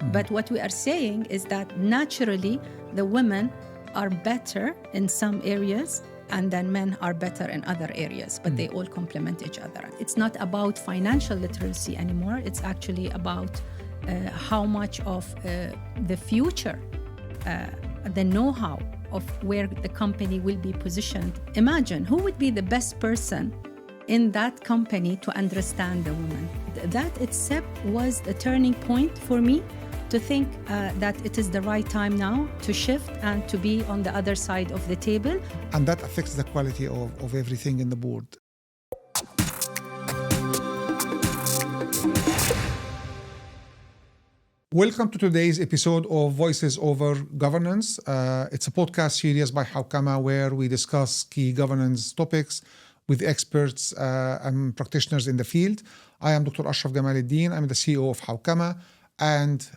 But what we are saying is that naturally the women are better in some areas and then men are better in other areas, but they all complement each other. It's not about financial literacy anymore. It's actually about how much of the future, the know-how of where the company will be positioned. Imagine who would be the best person in that company to understand the woman. That itself was the turning point for me to think that it is the right time now to shift and to be on the other side of the table. And that affects the quality of everything in the board. Welcome to today's episode of Voices Over Governance. It's a podcast series by Hawkamah where we discuss key governance topics with experts and practitioners in the field. I am Dr. Ashraf Gamaleldin. I'm the CEO of Hawkamah. And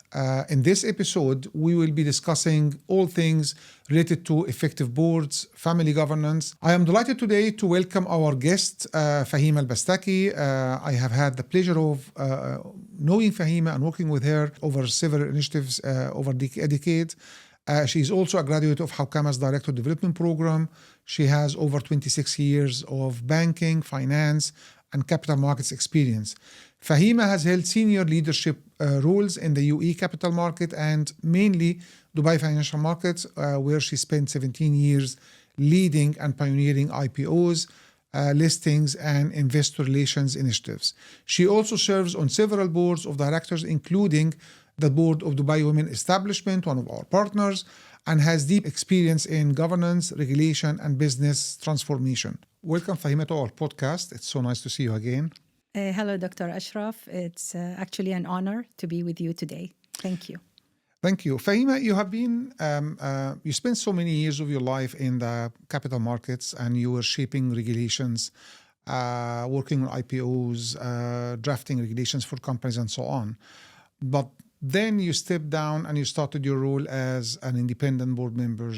in this episode, we will be discussing all things related to effective boards, family governance. I am delighted today to welcome our guest, Fahima Albastaki. I have had the pleasure of knowing Fahima and working with her over several initiatives over a decade. She is also a graduate of Hawkamah's Director Development Program. She has over 26 years of banking, finance, and capital markets experience. Fahima has held senior leadership roles in the UAE capital market and mainly Dubai financial markets, where she spent 17 years leading and pioneering IPOs, listings, and investor relations initiatives. She also serves on several boards of directors, including the board of Dubai Women Establishment, one of our partners, and has deep experience in governance, regulation, and business transformation. Welcome, Fahima, to our podcast. It's so nice to see you again. Hello, Dr. Ashraf. It's actually an honor to be with you today. Thank you. Thank you. Fahima, you have been, you spent so many years of your life in the capital markets and you were shaping regulations, working on IPOs, drafting regulations for companies and so on. But then you stepped down and you started your role as an independent board member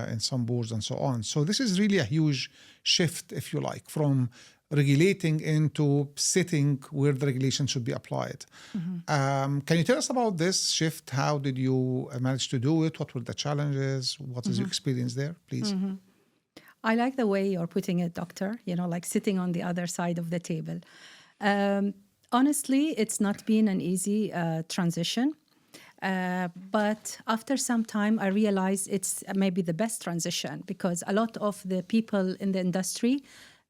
in some boards and so on. So this is really a huge shift, if you like, from regulating into sitting where the regulation should be applied. Mm-hmm. Can you tell us about this shift? How did you manage to do it? What were the challenges? What is your experience there, please? Mm-hmm. I like the way you're putting it, Doctor, like sitting on the other side of the table. Honestly, it's not been an easy transition. But after some time, I realized it's maybe the best transition because a lot of the people in the industry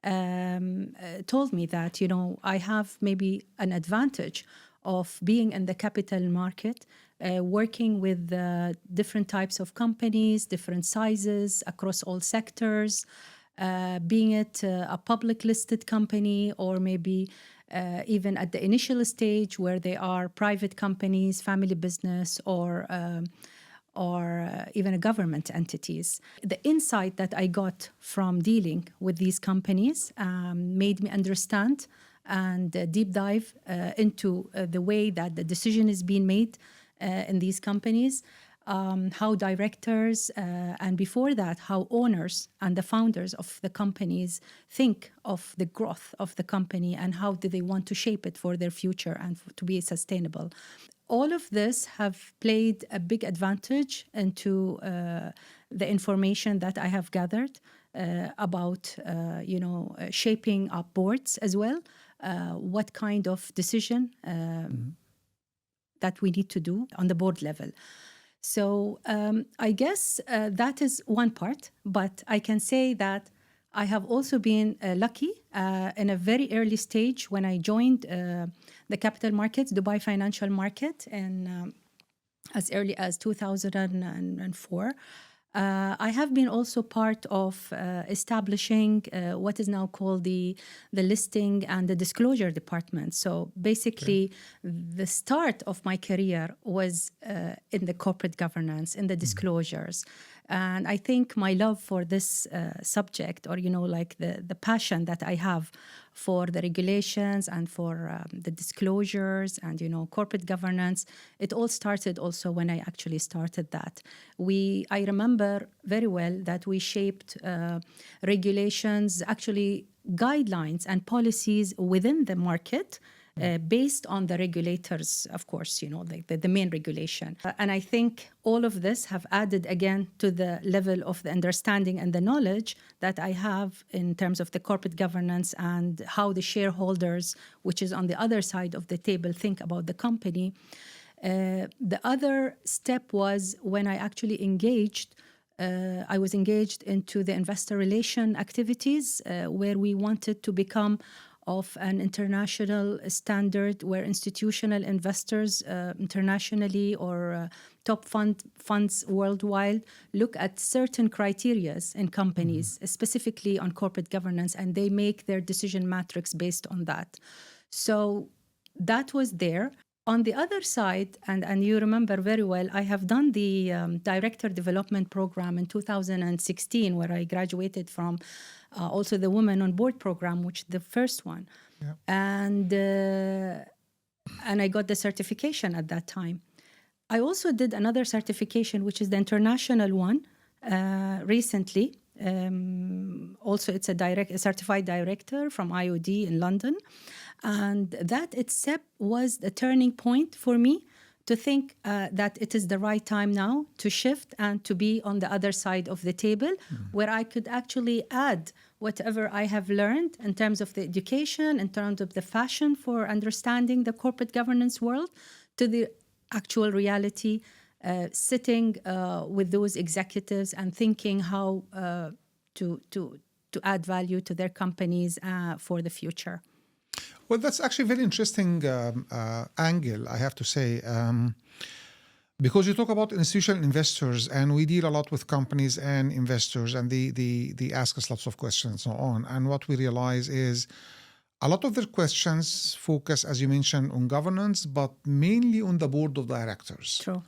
told me that, I have maybe an advantage of being in the capital market, working with different types of companies, different sizes across all sectors, being it a public listed company or maybe even at the initial stage where they are private companies, family business, or even government entities. The insight that I got from dealing with these companies made me understand and deep dive into the way that the decision is being made in these companies, how directors and before that, how owners and the founders of the companies think of the growth of the company and how do they want to shape it for their future and to be sustainable. All of this have played a big advantage into the information that I have gathered about, shaping up boards as well, what kind of decision that we need to do on the board level. So I guess that is one part, but I can say that I have also been lucky in a very early stage when I joined the capital markets, Dubai financial market, and as early as 2004. I have been also part of establishing what is now called the listing and the disclosure department. So basically, the start of my career was in the corporate governance, in the disclosures. And I think my love for this subject, or, the passion that I have for the regulations and for the disclosures and, corporate governance, it all started also when I actually started that. I remember very well that we shaped regulations, actually guidelines and policies within the market based on the regulators, of course, the main regulation. And I think all of this have added again to the level of the understanding and the knowledge that I have in terms of the corporate governance and how the shareholders, which is on the other side of the table, think about the company. The other step was when I actually I was engaged into the investor relation activities where we wanted to become of an international standard where institutional investors internationally or top funds worldwide look at certain criterias in companies, specifically on corporate governance, and they make their decision matrix based on that. So that was there. On the other side, and you remember very well, I have done the Director Development Program in 2016, where I graduated from also the Women on Board program, which is the first one. Yeah. And I got the certification at that time. I also did another certification, which is the international one, recently. Also, it's a certified director from IOD in London. And that itself was the turning point for me to think that it is the right time now to shift and to be on the other side of the table, where I could actually add whatever I have learned in terms of the education, in terms of the fashion for understanding the corporate governance world, to the actual reality, sitting with those executives and thinking how to add value to their companies for the future. Well, that's actually a very interesting angle, I have to say, because you talk about institutional investors, and we deal a lot with companies and investors, and they ask us lots of questions and so on. And what we realize is a lot of their questions focus, as you mentioned, on governance, but mainly on the board of directors. True.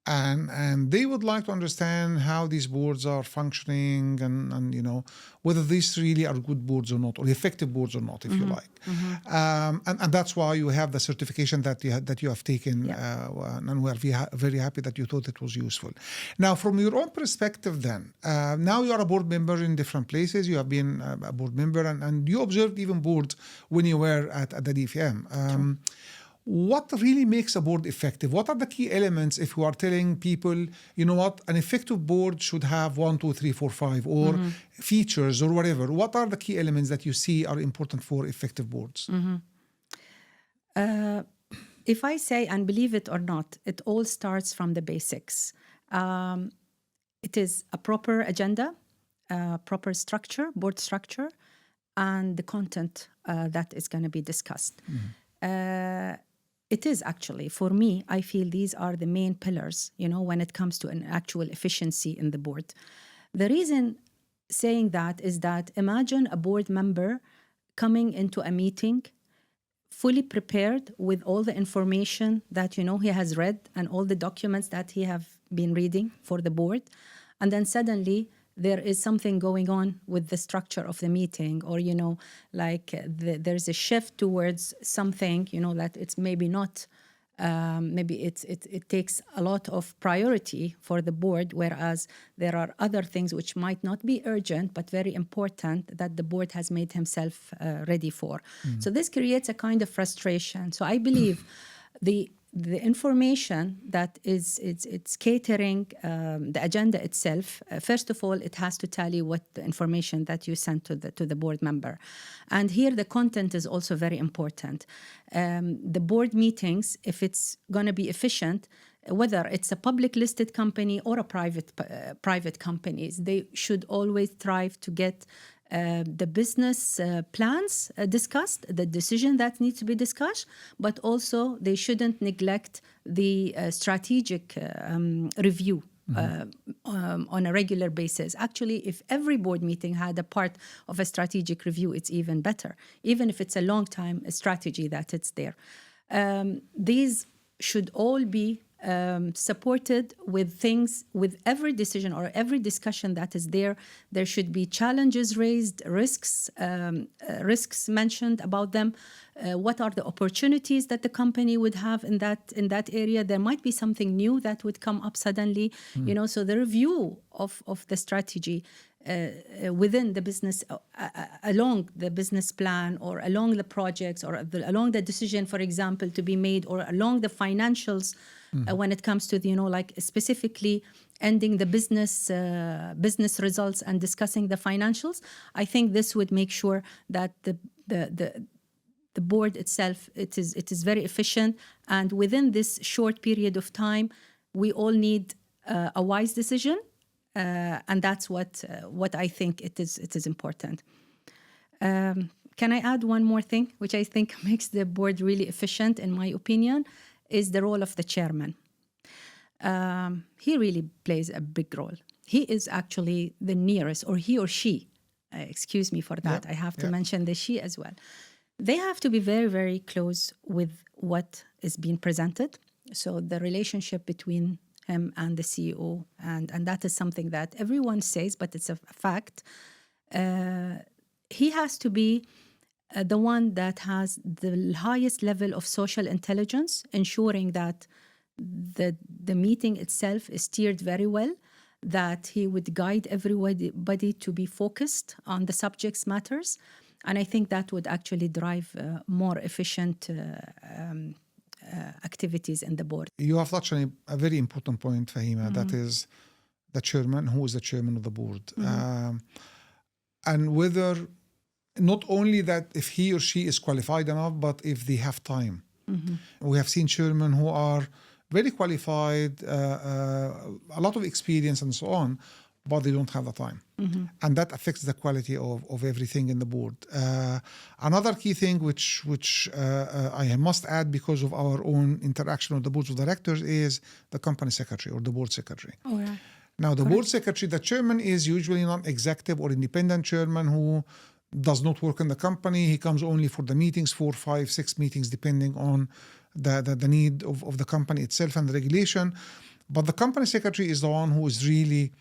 And they would like to understand how these boards are functioning and whether these really are good boards or not, or effective boards or not, if you like. And that's why you have the certification that you have taken, and we're very happy that you thought it was useful. Now, from your own perspective then, now you are a board member in different places. You have been a board member and you observed even boards when you were at the DFM. What really makes a board effective? What are the key elements if you are telling people, you know what, an effective board should have 1, 2, 3, 4, 5, or features or whatever? What are the key elements that you see are important for effective boards? If I say, and believe it or not, it all starts from the basics. It is a proper agenda, proper structure, board structure, and the content that is going to be discussed. It is actually, for me, I feel these are the main pillars, when it comes to an actual efficiency in the board. The reason saying that is that imagine a board member coming into a meeting fully prepared with all the information that, he has read and all the documents that he have been reading for the board. And then suddenly there is something going on with the structure of the meeting, or, there's a shift towards something, that it's maybe not, maybe it takes a lot of priority for the board, whereas there are other things which might not be urgent, but very important that the board has made himself ready for. So this creates a kind of frustration. So I believe the information that it's catering the agenda itself. First of all, it has to tell you what the information that you sent to the board member, and here the content is also very important. The board meetings, if it's going to be efficient, whether it's a public listed company or a private companies, they should always strive to get the business plans discussed, the decision that needs to be discussed, but also they shouldn't neglect the strategic review on a regular basis. Actually, if every board meeting had a part of a strategic review, it's even better, even if it's a long time strategy that it's there. These should all be supported with things, with every decision or every discussion that is there. There should be challenges raised, risks mentioned about them. What are the opportunities that the company would have in that area? There might be something new that would come up suddenly, So the review of the strategy within the business, along the business plan or along the projects or along the decision, for example, to be made, or along the financials when it comes to the, like specifically ending the business results and discussing the financials. I think this would make sure that the board itself, it is very efficient, and within this short period of time, we all need a wise decision, and that's what I think it is important. Can I add one more thing, which I think makes the board really efficient, in my opinion, is the role of the chairman. He really plays a big role. He is actually the nearest, or he or she, excuse me for that, I have to mention the she as well. They have to be very, very close with what is being presented. So the relationship between him and the CEO, and that is something that everyone says, but it's a fact. He has to be the one that has the highest level of social intelligence, ensuring that the meeting itself is steered very well, that he would guide everybody to be focused on the subject's matters. And I think that would actually drive more efficient activities in the board. You have touched on a very important point, Fahima, that is the chairman. Who is the chairman of the board? And whether, not only that if he or she is qualified enough, but if they have time. We have seen chairmen who are very qualified, a lot of experience and so on, but they don't have the time. And that affects the quality of everything in the board. Another key thing which I must add because of our own interaction with the boards of directors is the company secretary or the board secretary. Oh, yeah. Now, the board secretary, the chairman is usually non-executive or independent chairman who does not work in the company. He comes only for the meetings, 4, 5, 6 meetings, depending on the need of the company itself and the regulation. But the company secretary is the one who is really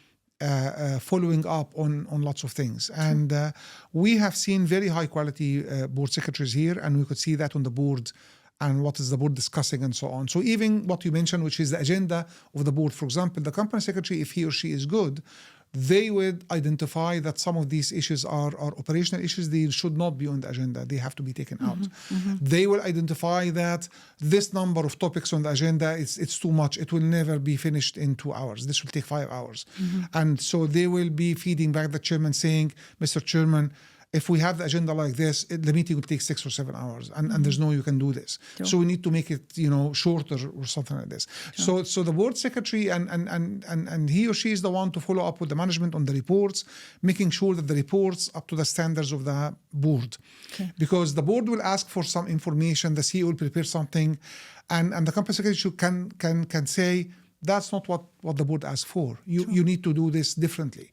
following up on lots of things. And we have seen very high quality board secretaries here, and we could see that on the board and what is the board discussing and so on. So even what you mentioned, which is the agenda of the board, for example, the company secretary, if he or she is good, they would identify that some of these issues are operational issues. They should not be on the agenda. They have to be taken out. They will identify that this number of topics on the agenda, it's too much. It will never be finished in 2 hours. This will take 5 hours. And so they will be feeding back the chairman saying, Mr. Chairman, if we have the agenda like this, the meeting will take 6 or 7 hours, and there's no way you can do this. Sure. So we need to make it, shorter or something like this. Sure. So the board secretary and he or she is the one to follow up with the management on the reports, making sure that the reports up to the standards of the board. Okay. Because the board will ask for some information, the CEO will prepare something, and the company secretary can say, that's not what the board asked for. You need to do this differently.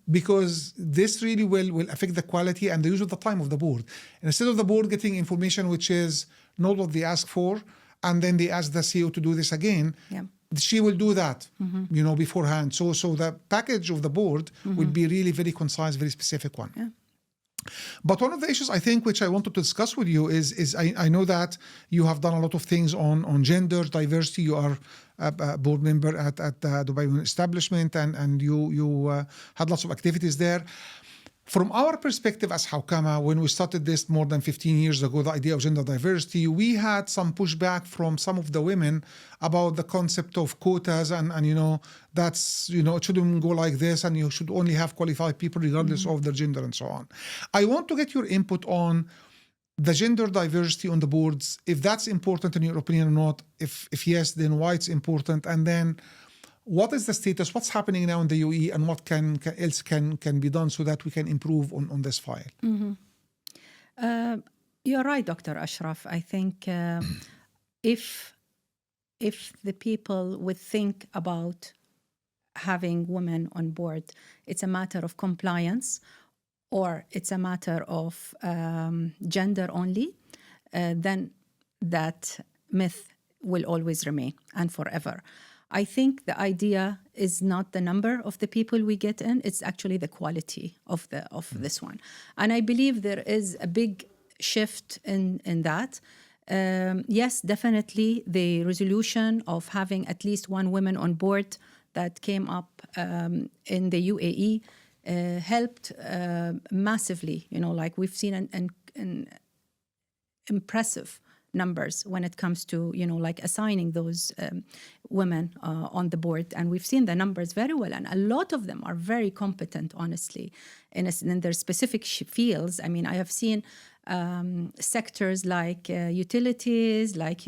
Because this really will affect the quality and the use of the time of the board. And instead of the board getting information which is not what they asked for, and then they ask the CEO to do this again, she will do that, beforehand. So the package of the board will be really very concise, very specific one. Yeah. But one of the issues I think which I wanted to discuss with you is I know that you have done a lot of things on gender diversity. You are a board member at the Dubai Women Establishment, and you had lots of activities there. From our perspective as Hawkamah, when we started this more than 15 years ago, the idea of gender diversity, we had some pushback from some of the women about the concept of quotas and that's, it shouldn't go like this, and you should only have qualified people regardless of their gender and so on. I want to get your input on the gender diversity on the boards, if that's important in your opinion or not. If yes, then why it's important, and then what is the status, what's happening now in the UAE, and what else can be done so that we can improve on this file? You're right, Dr. Ashraf. I think if the people would think about having women on board, it's a matter of compliance, or it's a matter of gender only, then that myth will always remain and forever. I think the idea is not the number of the people we get in, it's actually the quality of this one. And I believe there is a big shift in that. Yes, definitely the resolution of having at least one woman on board that came up in the UAE helped massively. Like we've seen an impressive numbers when it comes to, like assigning those women on the board. And we've seen the numbers very well. And a lot of them are very competent, honestly, in their specific fields. I mean, I have seen sectors like utilities, like,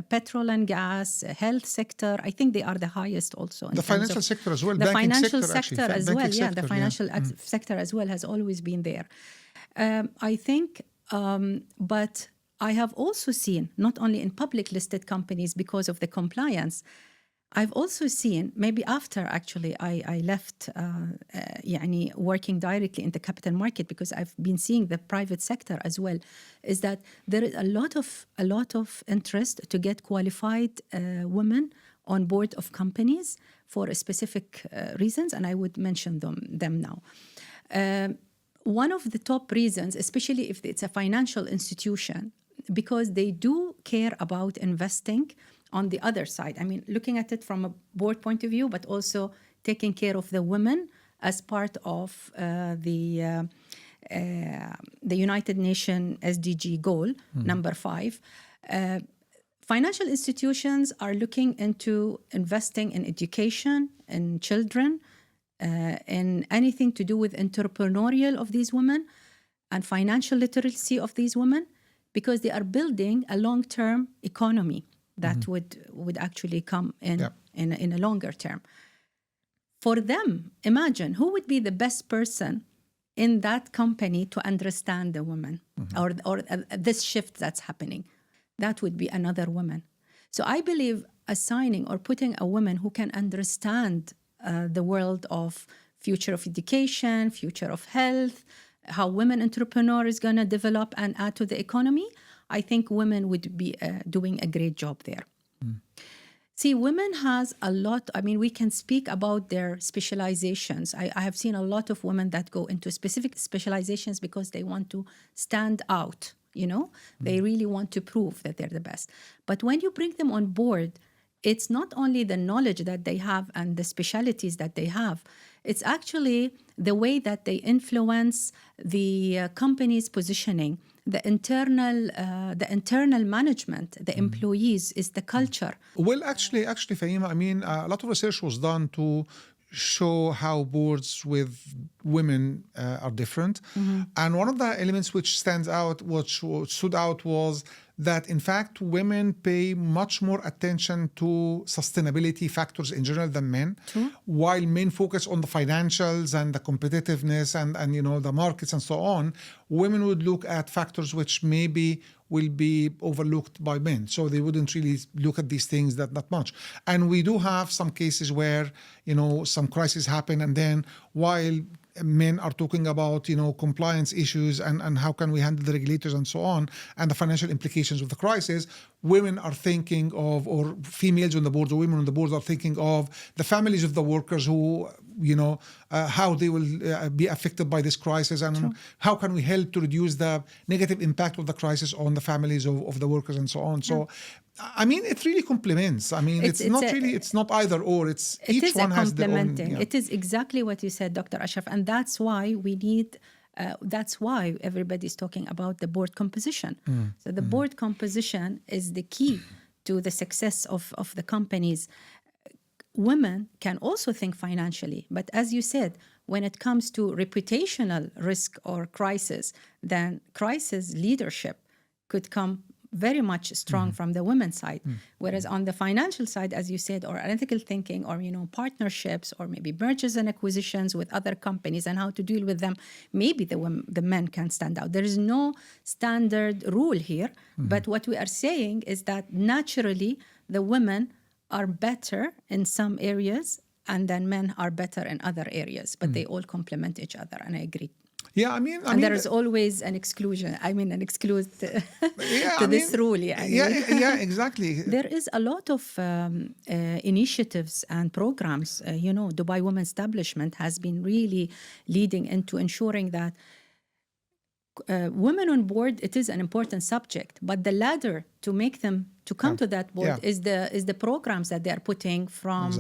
petrol and gas, health sector. I think they are the highest also. The financial sector as well. The Banking financial sector as banking well. Yeah, sector, the financial sector as well has always been there. I think, but I have also seen, not only in public listed companies because of the compliance, I've also seen, maybe after actually I left working directly in the capital market, because I've been seeing the private sector as well, is that there is a lot of interest to get qualified women on board of companies for specific reasons, and I would mention them now. One of the top reasons, especially if it's a financial institution, because they do care about investing on the other side. I mean, looking at it from a board point of view, but also taking care of the women as part of the United Nations SDG goal, number 5. Financial institutions are looking into investing in education, in children, in anything to do with entrepreneurial of these women and financial literacy of these women, because they are building a long-term economy that would actually come in a longer term. For them, imagine who would be the best person in that company to understand the woman or this shift that's happening. That would be another woman. So I believe assigning or putting a woman who can understand the world of future of education, future of health, how women entrepreneur is going to develop and add to the economy, I think women would be doing a great job there. See, women has a lot, I mean, we can speak about their specializations. I have seen a lot of women that go into specific specializations because they want to stand out, They really want to prove that they're the best. But when you bring them on board, it's not only the knowledge that they have and the specialities that they have, it's actually the way that they influence the company's positioning, the internal management, the employees, is the culture. Well, actually, Fahima, I mean, a lot of research was done to show how boards with women are different. And one of the elements which stood out was that, in fact, women pay much more attention to sustainability factors in general than men, while men focus on the financials and the competitiveness and the markets and so on. Women would look at factors which maybe will be overlooked by men. So they wouldn't really look at these things that much. And we do have some cases where, some crises happen, and then while men are talking about, compliance issues and how can we handle the regulators and so on, and the financial implications of the crisis, women are thinking of, or females on the boards or women on the boards are thinking of the families of the workers who, how they will be affected by this crisis, and how can we help to reduce the negative impact of the crisis on the families of the workers and so on. So, I mean, it really complements. I mean, it's not either or. Each one has their own. Yeah. It is exactly what you said, Dr. Ashraf, and that's why we need. That's why everybody's talking about the board composition. So the board composition is the key to the success of the companies. Women can also think financially, but as you said, when it comes to reputational risk or crisis, then crisis leadership could come very much strong from the women's side. Whereas on the financial side, as you said, or ethical thinking, or partnerships, or maybe mergers and acquisitions with other companies and how to deal with them, maybe the men can stand out. There is no standard rule here, but what we are saying is that naturally the women are better in some areas, and then men are better in other areas, but they all complement each other, and I agree. Yeah, I mean, there is always an exclusion. An exclude to this rule. Yeah, exactly. There is a lot of initiatives and programs. Dubai Women Establishment has been really leading into ensuring that women on board, it is an important subject, but the ladder to make them to come to that board is the programs that they are putting from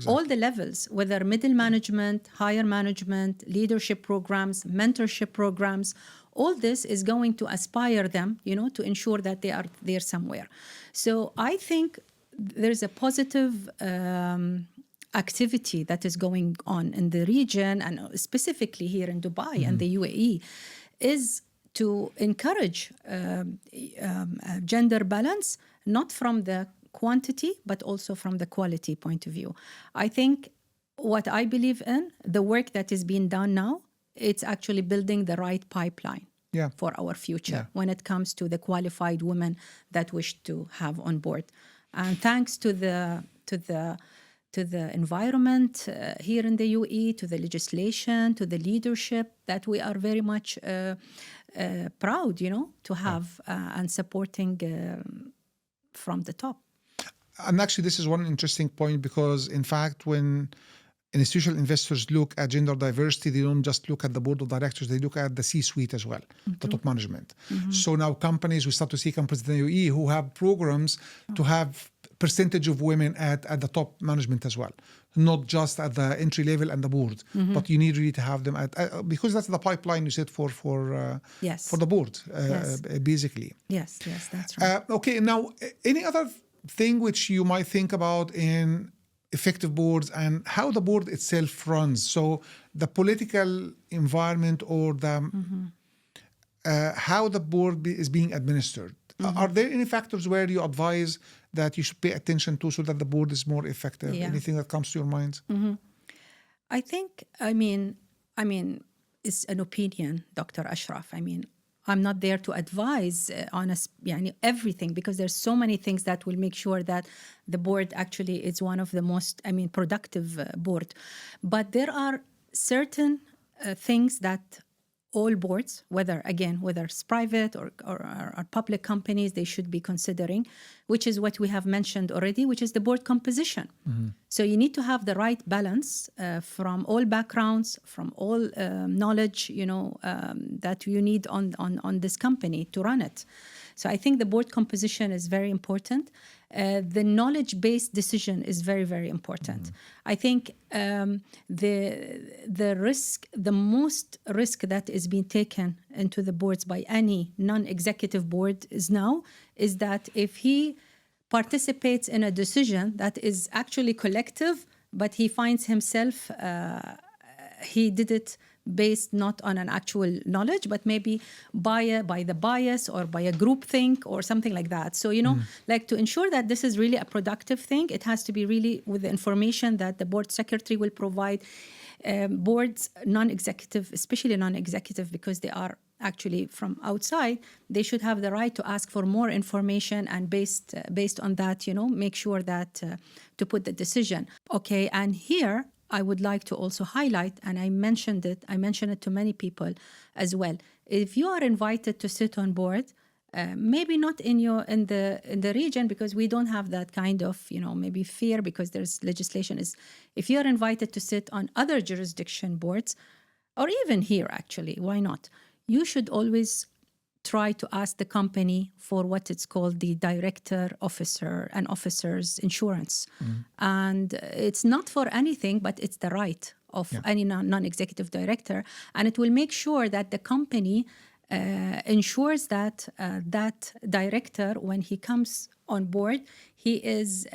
all the levels, whether middle management, higher management, leadership programs, mentorship programs. All this is going to aspire them, to ensure that they are there somewhere. So I think there's a positive activity that is going on in the region, and specifically here in Dubai and the UAE, is to encourage gender balance, not from the quantity, but also from the quality point of view. I think what I believe in, the work that is being done now, it's actually building the right pipeline for our future when it comes to the qualified women that wish to have on board. And thanks to the environment here in the UAE, to the legislation, to the leadership, that we are very much proud, to have and supporting from the top. And actually, this is one interesting point, because in fact, when institutional investors look at gender diversity, they don't just look at the board of directors, they look at the C-suite as well, the top management. So now we start to see companies in the UAE who have programs to have percentage of women at the top management as well, not just at the entry level and the board, but you need really to have them at because that's the pipeline you set for the board, basically. Yes, that's right. Okay, now any other thing which you might think about in effective boards and how the board itself runs? So the political environment or the how the board is being administered. Are there any factors where you advise that you should pay attention to so that the board is more effective? Anything that comes to your mind? I think, I mean, it's an opinion, Dr. Ashraf. I'm not there to advise on everything, because there's so many things that will make sure that the board actually is one of the most, productive board. But there are certain things that all boards, whether it's private or public companies, they should be considering, which is what we have mentioned already, which is the board composition. So you need to have the right balance from all backgrounds, from all knowledge, that you need on this company to run it. So I think the board composition is very important. The knowledge-based decision is very, very important. I think the most risk that is being taken into the boards by any non-executive board is that if he participates in a decision that is actually collective, but he finds himself, he did it based not on an actual knowledge, but maybe by the bias or by a group think or something like that. So, to ensure that this is really a productive thing, it has to be really with the information that the board secretary will provide. Boards, non-executive, especially non-executive, because they are actually from outside, they should have the right to ask for more information, and based on that, make sure that to put the decision. Okay, and here, I would like to also highlight, and I mentioned it to many people as well. If you are invited to sit on board, maybe not in the region, because we don't have that kind of maybe fear, because there's legislation. If you are invited to sit on other jurisdiction boards, or even here actually, why not? You should always try to ask the company for what it's called the director, officer, and officer's insurance. And it's not for anything, but it's the right of any non-executive director. And it will make sure that the company ensures that that director, when he comes on board, he is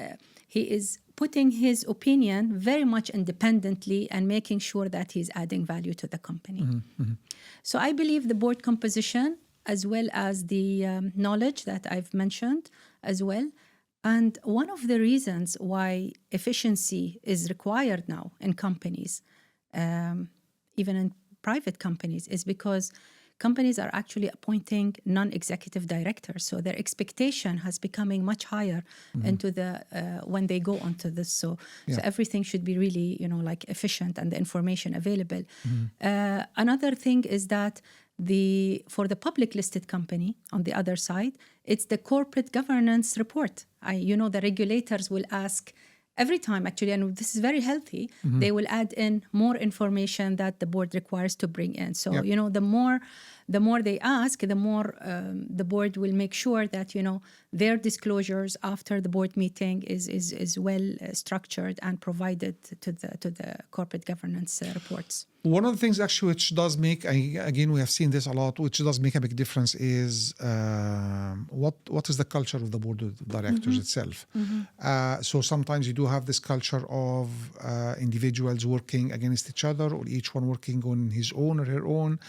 putting his opinion very much independently and making sure that he's adding value to the company. So I believe the board composition, as well as the knowledge that I've mentioned as well. And one of the reasons why efficiency is required now in companies, even in private companies, is because companies are actually appointing non-executive directors. So their expectation has becoming much higher into the when they go onto this. So everything should be really, efficient, and the information available. Another thing is that for the public listed company, on the other side, it's the corporate governance report. The regulators will ask every time, actually, and this is very healthy, they will add in more information that the board requires to bring in. So, the more they ask, the more the board will make sure that, their disclosures after the board meeting is well structured and provided to the corporate governance reports. One of the things actually which does make, again, we have seen this a lot, which does make a big difference is what is the culture of the board of directors itself. So sometimes you do have this culture of individuals working against each other, or each one working on his own or her own.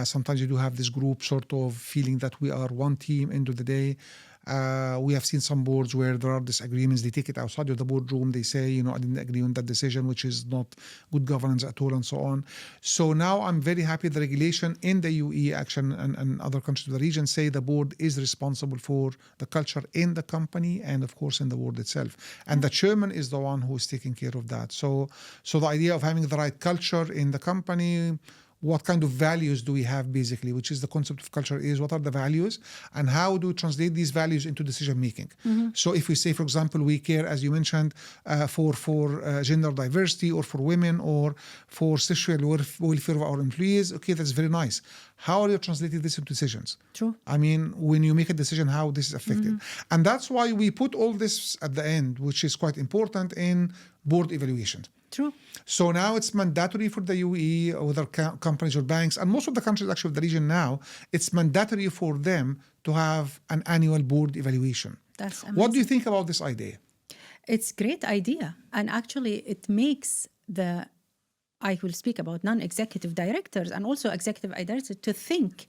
Sometimes you do have this group sort of feeling that we are one team end of the day. We have seen some boards where there are disagreements. They take it outside of the boardroom. They say, I didn't agree on that decision, which is not good governance at all, and so on. So now I'm very happy the regulation in the UAE action and other countries of the region say the board is responsible for the culture in the company and, of course, in the board itself. And the chairman is the one who is taking care of that. So the idea of having the right culture in the company, what kind of values do we have, basically, which is the concept of culture, is what are the values and how do we translate these values into decision making. So if we say, for example, we care, as you mentioned, for gender diversity, or for women, or for sexual welfare of our employees, okay, that's very nice. How are you translating this into decisions? True. I mean, when you make a decision, how this is affected. And that's why we put all this at the end, which is quite important in board evaluation. True. So now it's mandatory for the UAE, whether companies or banks, and most of the countries actually of the region now, it's mandatory for them to have an annual board evaluation. That's amazing. What do you think about this idea? It's a great idea. And actually it makes I will speak about non-executive directors and also executive directors to think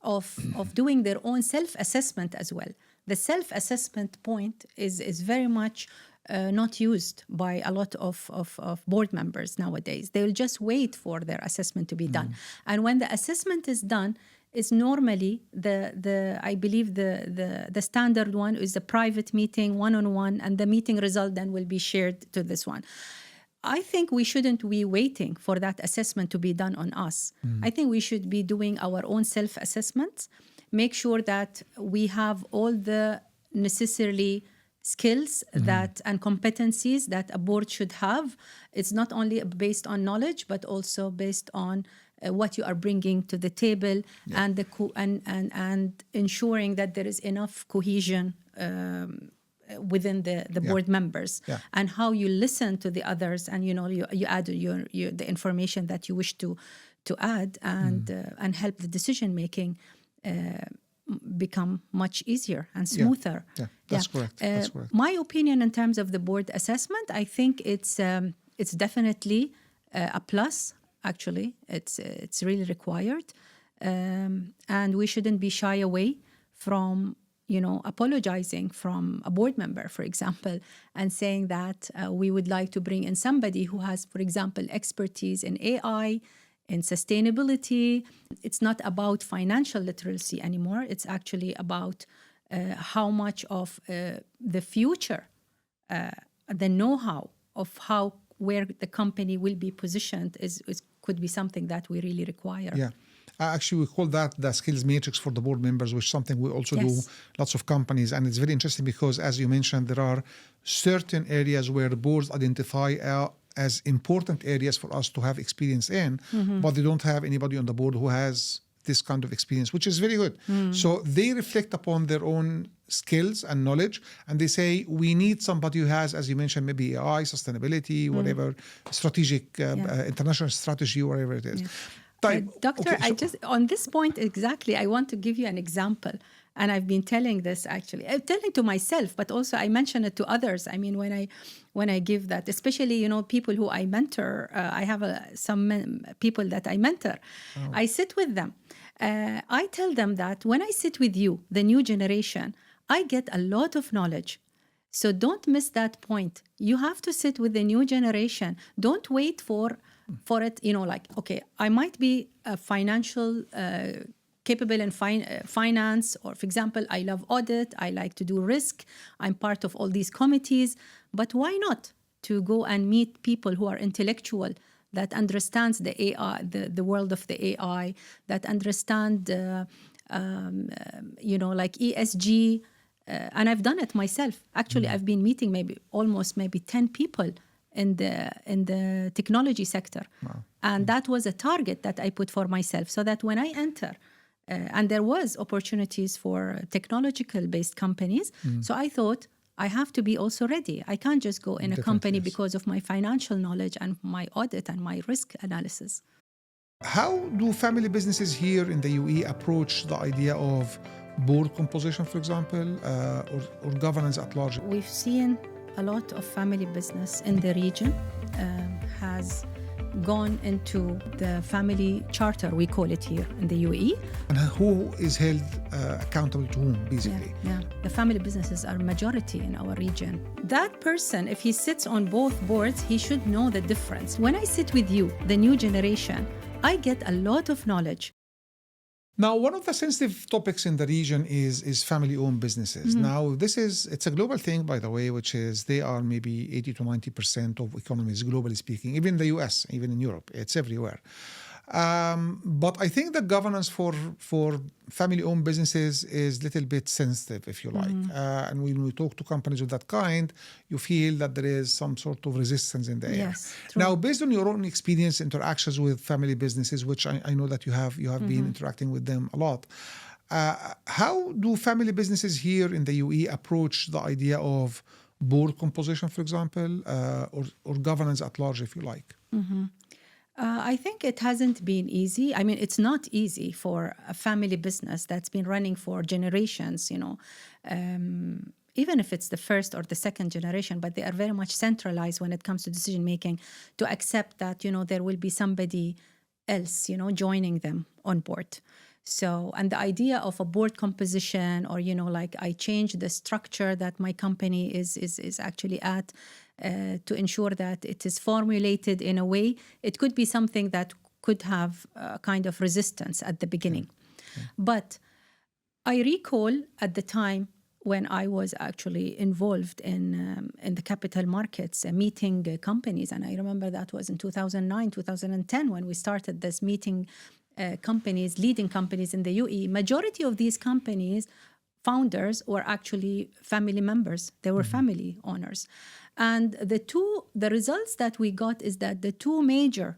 of doing their own self-assessment as well. The self-assessment point is very much not used by a lot of board members nowadays. They will just wait for their assessment to be done. And when the assessment is done, is normally I believe the standard one is the private meeting, one-on-one, and the meeting result then will be shared to this one. I think we shouldn't be waiting for that assessment to be done on us. I think we should be doing our own self-assessments, make sure that we have all the necessarily skills and competencies that a board should have. It's not only based on knowledge, but also based on what you are bringing to the table, and and ensuring that there is enough cohesion within the board members, and how you listen to the others, and you add the information that you wish to add, and help the decision making become much easier and smoother. That's correct. That's correct. My opinion in terms of the board assessment, I think it's definitely a plus. Actually, it's really required, and we shouldn't be shy away from apologizing from a board member, for example, and saying that we would like to bring in somebody who has, for example, expertise in AI, in sustainability. It's not about financial literacy anymore. It's actually about how much of the future, the know-how of where the company will be positioned could be something that we really require. Yeah. Actually, we call that the skills matrix for the board members, which is something we also do lots of companies. And it's very interesting because, as you mentioned, there are certain areas where boards identify as important areas for us to have experience in, but they don't have anybody on the board who has this kind of experience, which is very good. So they reflect upon their own skills and knowledge, and they say, we need somebody who has, as you mentioned, maybe AI, sustainability, whatever, strategic, international strategy, whatever it is. Doctor, on this point exactly, I want to give you an example. And I've been telling this actually. I'm telling to myself, but also I mention it to others. I mean, when I give that, especially, people who I mentor, I have some people that I mentor. I sit with them. I tell them that when I sit with you, the new generation, I get a lot of knowledge. So don't miss that point. You have to sit with the new generation. Don't wait for it, okay, I might be a financial capable in finance, or for example, I love audit, I like to do risk, I'm part of all these committees, but why not to go and meet people who are intellectual, that understands the AI, the world of the AI, that understand, like ESG, and I've done it myself. Actually, I've been meeting almost 10 people in the technology sector. Wow. And that was a target that I put for myself, so that when I enter And there was opportunities for technological-based companies. So I thought, I have to be also ready. I can't just go in a company because of my financial knowledge and my audit and my risk analysis. How do family businesses here in the UAE approach the idea of board composition, for example, or governance at large? We've seen a lot of family business in the region has gone into the family charter, we call it here in the UAE. And who is held accountable to whom, basically? Yeah. The family businesses are majority in our region. That person, if he sits on both boards, he should know the difference. When I sit with you, the new generation, I get a lot of knowledge. Now, one of the sensitive topics in the region is family-owned businesses. Now, it's a global thing, by the way, which is they are maybe 80 to 90% of economies, globally speaking, even in the US, even in Europe, it's everywhere. But I think the governance for family-owned businesses is a little bit sensitive, if you like. And when we talk to companies of that kind, you feel that there is some sort of resistance in the air. Yes, true. Now, based on your own experience, interactions with family businesses, which I know that you have been interacting with them a lot, how do family businesses here in the UAE approach the idea of board composition, for example, or governance at large, if you like? I think it hasn't been easy. I mean, it's not easy for a family business that's been running for generations, even if it's the first or the second generation, but they are very much centralized when it comes to decision making, to accept that, there will be somebody else, joining them on board. So, and the idea of a board composition, or, like I change the structure that my company is actually at, to ensure that it is formulated in a way, it could be something that could have a kind of resistance at the beginning. But I recall at the time when I was actually involved in the capital markets, meeting companies, and I remember that was in 2009, 2010, when we started this meeting companies, leading companies in the UAE. Majority of these companies, founders were actually family members. They were family owners. And the results that we got is that the two major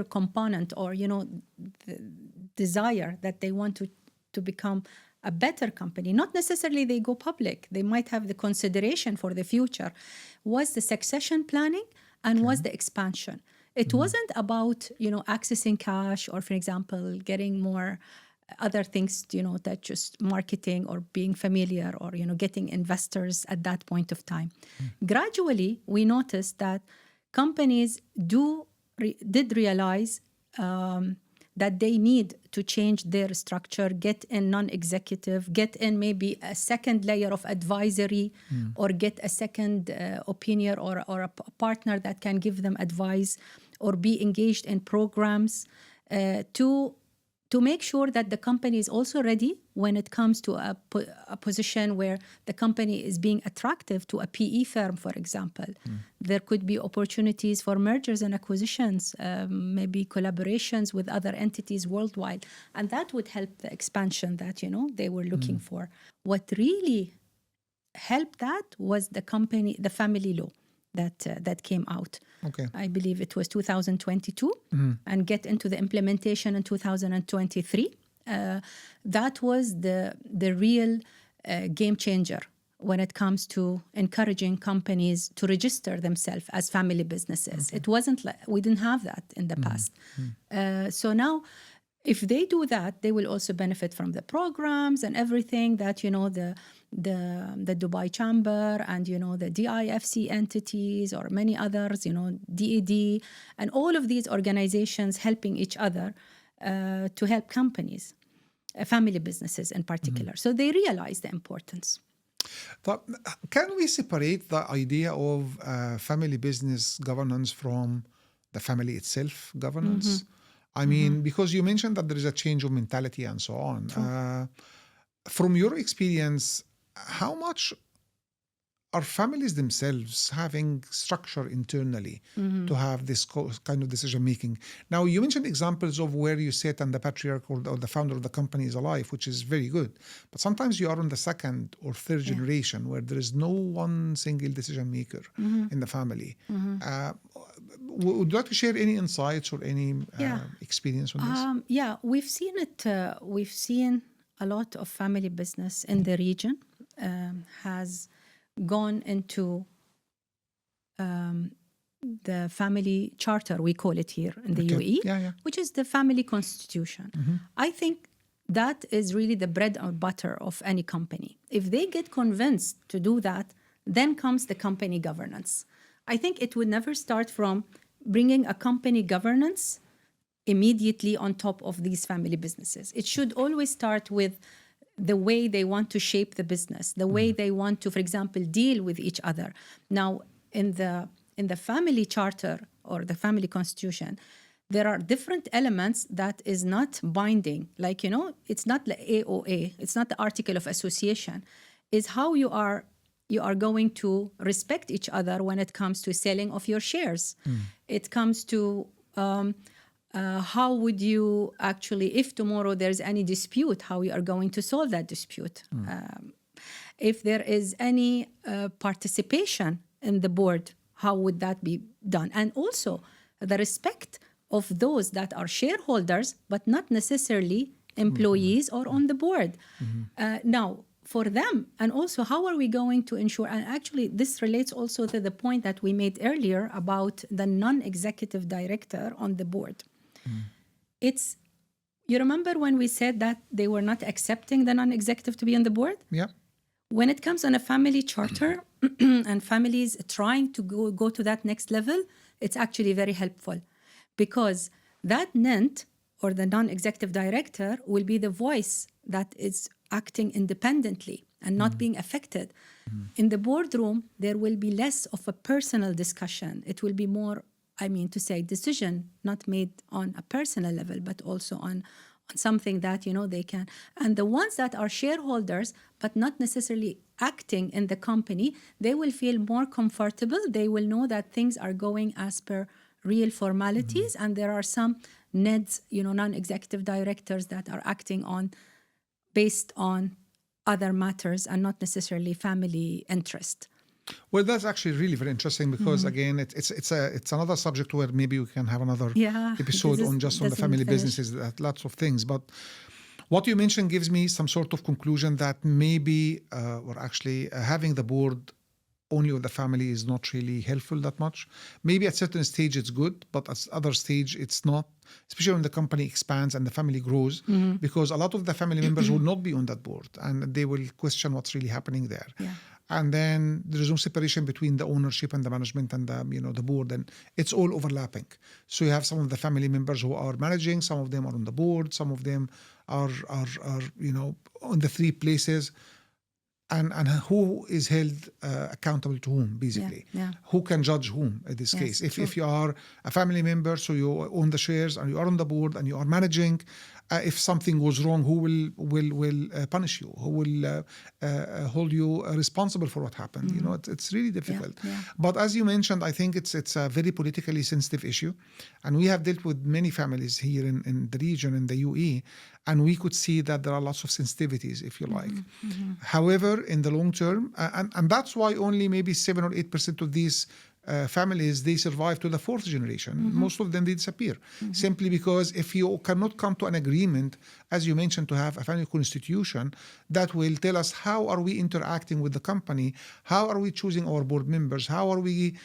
component, or, the desire that they want to become a better company, not necessarily they go public, they might have the consideration for the future, was the succession planning and was the expansion. It wasn't about, accessing cash, or, for example, getting more other things, that just marketing or being familiar, or, getting investors at that point of time. Gradually, we noticed that companies did realize that they need to change their structure, get in non-executive, get in maybe a second layer of advisory, or get a second opinion or a partner that can give them advice, or be engaged in programs to make sure that the company is also ready when it comes to a position where the company is being attractive to a PE firm, for example. There could be opportunities for mergers and acquisitions, maybe collaborations with other entities worldwide. And that would help the expansion that, they were looking for. What really helped that was the family law that came out. Okay. I believe it was 2022, and get into the implementation in 2023. That was the real game changer when it comes to encouraging companies to register themselves as family businesses. Okay. It wasn't like we didn't have that in the past. So now, if they do that, they will also benefit from the programs and everything that, the Dubai Chamber and, the DIFC entities, or many others, DED, and all of these organizations helping each other to help companies, family businesses in particular. So they realize the importance. But can we separate the idea of family business governance from the family itself governance? I mean, because you mentioned that there is a change of mentality and so on. From your experience, how much are families themselves having structure internally to have this kind of decision making? Now, you mentioned examples of where you sit and the patriarch or the founder of the company is alive, which is very good. But sometimes you are on the second or third generation where there is no one single decision maker in the family. would you like to share any insights or any experience on this? Yeah, we've seen it. We've seen a lot of family business in the region has gone into the family charter, we call it here in the UAE, which is the family constitution. I think that is really the bread and butter of any company. If they get convinced to do that, then comes the company governance. I think it would never start from bringing a company governance immediately on top of these family businesses. It should always start with the way they want to shape the business, the way they want to, for example, deal with each other. Now, in the family charter or the family constitution, there are different elements that is not binding. Like, it's not the AOA, it's not the Article of Association. It's how you are going to respect each other when it comes to selling of your shares. It comes to how would you actually, if tomorrow there's any dispute, how you are going to solve that dispute. If there is any participation in the board, how would that be done? And also the respect of those that are shareholders, but not necessarily employees or on the board. Now, for them, and also how are we going to ensure, and actually this relates also to the point that we made earlier about the non-executive director on the board. You remember when we said that they were not accepting the non-executive to be on the board? Yeah. When it comes on a family charter and families trying to go to that next level, it's actually very helpful, because that NENT, or the non-executive director, will be the voice that is acting independently and not being affected. In the boardroom, there will be less of a personal discussion. It will be more, decision not made on a personal level, but also on something that, they can. And the ones that are shareholders, but not necessarily acting in the company, they will feel more comfortable. They will know that things are going as per real formalities. And there are some NEDs, non-executive directors that are acting based on other matters and not necessarily family interest. Well, that's actually really very interesting, because again, it's another subject where maybe we can have another episode on the family businesses, lots of things. But what you mentioned gives me some sort of conclusion that maybe or actually having the board only with the family is not really helpful that much. Maybe at certain stage it's good, but at other stage it's not, especially when the company expands and the family grows, because a lot of the family members will not be on that board and they will question what's really happening there. And then there is no separation between the ownership and the management and the board, and it's all overlapping. So you have some of the family members who are managing, some of them are on the board, some of them are on the three places. And who is held accountable to whom, basically? Who can judge whom in this case? If you are a family member, so you own the shares and you are on the board and you are managing, if something goes wrong, who will punish you? Who will hold you responsible for what happened? It's really difficult. But as you mentioned, I think it's a very politically sensitive issue, and we have dealt with many families here in the region, in the UAE, and we could see that there are lots of sensitivities, if you like. However, in the long term, and that's why only maybe 7 or 8% of these families, they survive to the fourth generation. Most of them, they disappear. Simply because if you cannot come to an agreement, as you mentioned, to have a family constitution that will tell us how are we interacting with the company, how are we choosing our board members, how are we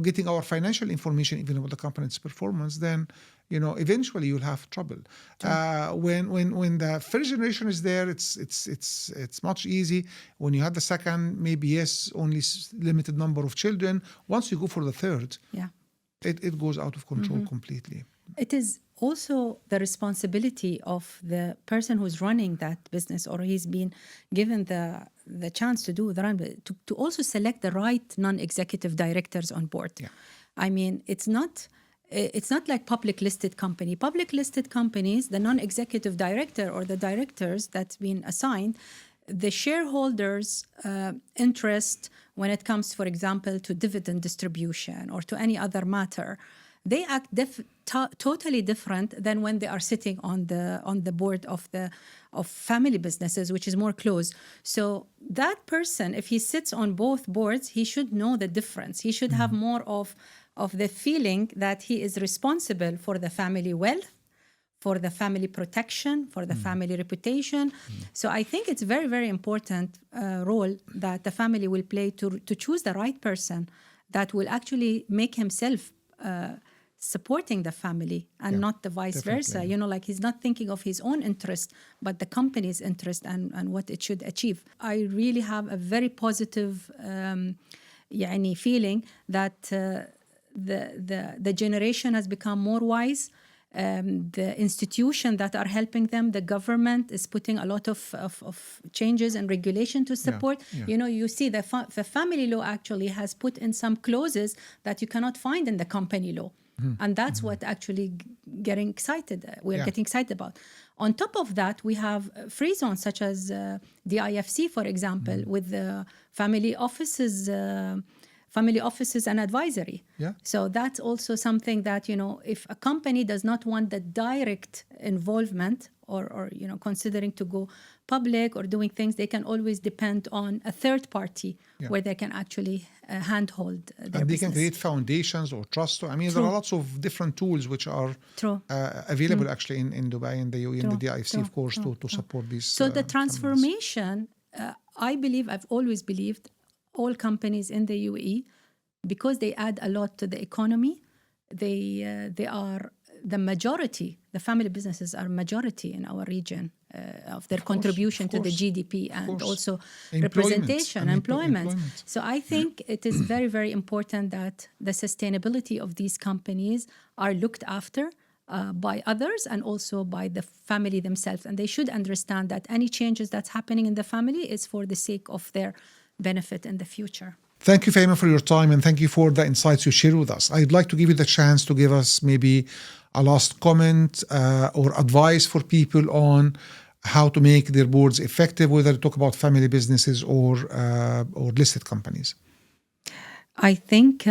getting our financial information even about the company's performance, then eventually you'll have trouble. When the first generation is there, it's much easy. When you have the second, maybe yes, only limited number of children. Once you go for the third, it goes out of control completely. It is also the responsibility of the person who's running that business, or he's been given the chance to do the run, to also select the right non-executive directors on board. I mean, it's not like public listed company. Public listed companies, the non-executive director or the directors that's been assigned, the shareholders' interest when it comes, for example, to dividend distribution or to any other matter, they act totally different than when they are sitting on the board of family businesses, which is more close. So that person, if he sits on both boards, he should know the difference. He should have more of of the feeling that he is responsible for the family wealth, for the family protection, for the family reputation. So I think it's very, very important role that the family will play to choose the right person that will actually make himself supporting the family and not the vice versa. You know, like he's not thinking of his own interest, but the company's interest and what it should achieve. I really have a very positive feeling that the generation has become more wise. The institutions that are helping them, the government is putting a lot of changes and regulation to support. You know, you see the family law actually has put in some clauses that you cannot find in the company law. And that's what actually getting excited about. On top of that, we have free zones such as the IFC, for example, with the family offices and advisory. So that's also something that, you know, if a company does not want the direct involvement or you know, considering to go public or doing things, they can always depend on a third party where they can actually handhold their and they business. can create foundations or trust. I mean, there are lots of different tools which are available actually in Dubai and the UAE and the DIFC, of course, to support these. So the transformation, I've always believed all companies in the UAE, because they add a lot to the economy, they are the majority, the family businesses are majority in our region of their contribution to the GDP and also representation, employment. So I think it is very, very important that the sustainability of these companies are looked after by others and also by the family themselves. And they should understand that any changes that's happening in the family is for the sake of their benefit in the future. Thank you, Fahima, for your time, and thank you for the insights you share with us. I'd like to give you the chance to give us maybe a last comment or advice for people on how to make their boards effective, whether to talk about family businesses or listed companies. I think,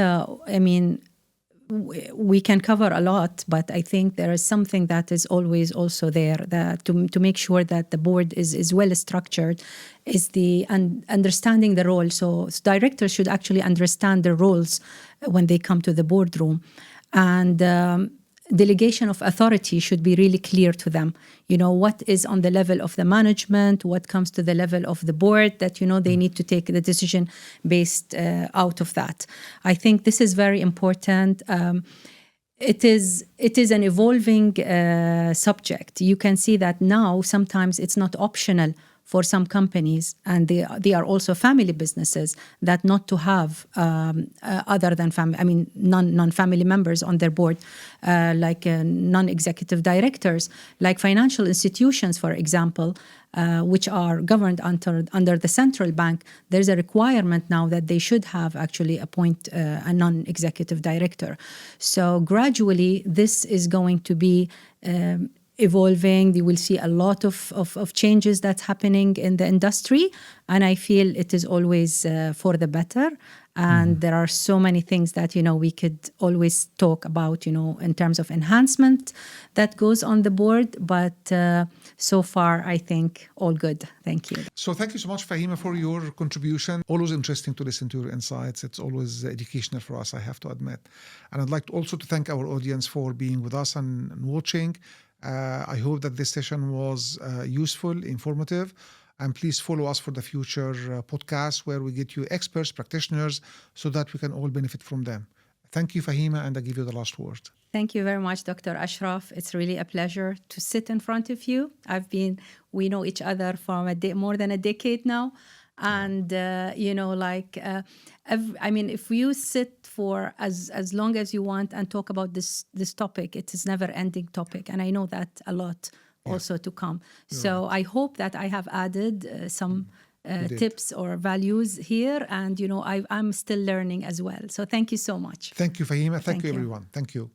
we can cover a lot, but I think there is something that is always also there that to make sure that the board is well structured is the understanding the role. So directors should actually understand their roles when they come to the boardroom, and delegation of authority should be really clear to them. You know, what is on the level of the management, what comes to the level of the board, that, you know, they need to take the decision based out of that. I think this is very important. It is an evolving subject. You can see that now sometimes it's not optional for some companies, and they are also family businesses, that not to have other than non-family members on their board, like non-executive directors, like financial institutions, for example, which are governed under the central bank. There's a requirement now that they should have actually appoint a non-executive director. So gradually, this is going to be evolving. You will see a lot of changes that's happening in the industry, and I feel it is always for the better. And there are so many things that, you know, we could always talk about, you know, in terms of enhancement that goes on the board. But so far, I think all good. Thank you. So thank you so much, Fahima, for your contribution. Always interesting to listen to your insights. It's always educational for us, I have to admit. And I'd like also to thank our audience for being with us and watching. I hope that this session was useful, informative, and please follow us for the future podcasts where we get you experts, practitioners, so that we can all benefit from them. Thank you, Fahima, and I give you the last word. Thank you very much, Dr. Ashraf. It's really a pleasure to sit in front of you. We know each other for more than a decade now. And, if you sit for as long as you want and talk about this topic, it is never ending topic. And I know that a lot also to come. So I hope that I have added some tips or values here. And, you know, I'm still learning as well. So thank you so much. Thank you, Fahima. Thank you, everyone. Thank you.